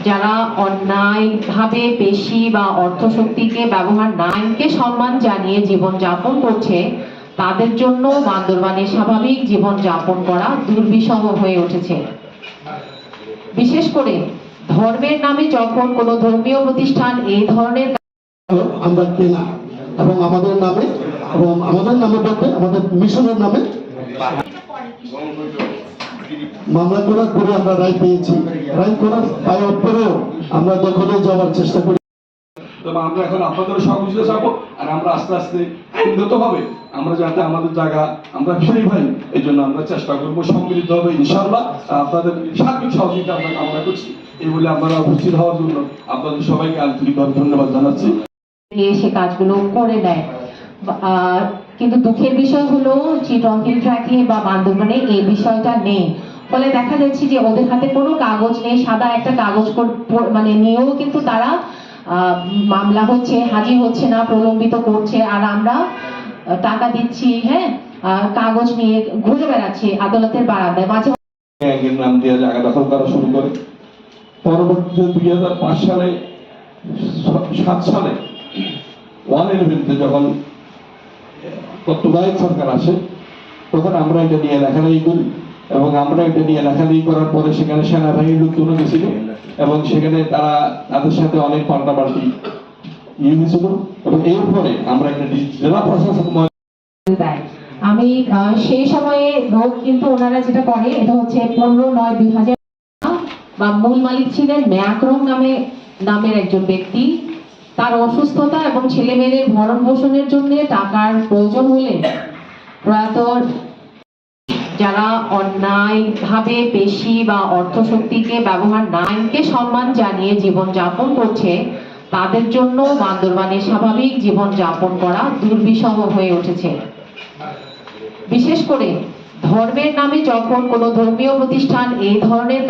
যারা অন্যায়ভাবে পেশি বা অর্থশক্তিকে ব্যবহার না আইনকে সম্মান জানিয়ে জীবনযাপন করছে, তাদের জন্য বান্দরবানে স্বাভাবিক জীবনযাপন করা দুর্বিষহ হয়ে উঠেছে। বিশেষ করে ধর্মের নামে যখন কোনো ধর্মীয় প্রতিষ্ঠান এই ধরনের আমরা কেনা এবং আমাদের নামে বলতে আমাদের মিশনের নামে মামলা করার পরে আমরা রায় পেয়েছি। রায় করার পাওয়ার পরেও আমরা দখলে যাওয়ার চেষ্টা করি। তবে আমরা এখন আপনাদের সহযোগিতা চাবো, আর আমরা আস্তে আস্তে আইনগত ভাবে আমরা যাতে আমাদের জায়গা আমরা ফিরে পাই, এই জন্য আমরা চেষ্টা করবো সম্মিলিত হবে ইনশাআল্লাহ। আপনাদের সার্বিক সহযোগিতা আমরা কামনা করছি। এই বলে আপনারা উপস্থিত হওয়ার জন্য আপনাদের সবাইকে আন্তরিকভাবে ধন্যবাদ জানাচ্ছি। সে কাজগুলো করে দেয়, কিন্তু দুঃখের বিষয় হলো চিটং হিল ট্র্যাকে বা বান্দরবানে এই বিষয়টা নেই। ফলে দেখা যাচ্ছে যে ওদের হাতে কোনো কাগজ নেই, সাদা একটা কাগজ মানে নিয়েও কিন্তু তারা মামলা হচ্ছে, হাজির হচ্ছে না, প্রলম্বিত করছে। আর আমরা টাকা দিচ্ছি, হ্যাঁ, কাগজ নিয়ে ঘুরে বেড়াচ্ছি আদালতের বারান্দায়। মাঝে ব্যাংকের নাম দিয়ে জায়গা দখল করা শুরু করে। পরবর্তীতে 2005 সালে 7 সালে 111 যখন তত্ত্বাবধায়ক সরকার আসে, তখন আমরা এটা নিয়ে লেখালেখি করি এবং আমরা এটা নিয়ে লেখালেখি করার পরে সেখানে সেনাবাহিনীর লোক চলে গেছিল এবং সেখানে তাদের সাথে অনেক পাল্টাপাল্টি হয়েছিল এবং এরপরে আমরা একটা জেলা প্রশাসক আমি সেই সময়ে লোক কিন্তু ওনারা যেটা করে এটা হচ্ছে 15/9/2000 বা মূল মালিক ছিলেন ম্যাক্রম নামের একজন ব্যক্তি। তার অসুস্থতা এবং ছেলে মেয়েদের ভরণ পোষণের জন্য টাকার প্রয়োজন হলে প্রয়াত যারা অন্যায়ভাবে পেশি বা অর্থশক্তিকে ব্যবহার না আইনকে সম্মান জানিয়ে জীবনযাপন করছে, তাদের জন্য বান্দরবানে স্বাভাবিক জীবনযাপন করা দুর্বিষহ হয়ে উঠেছে। বিশেষ করে ধর্মের নামে যখন কোনো ধর্মীয় প্রতিষ্ঠান এই ধরনের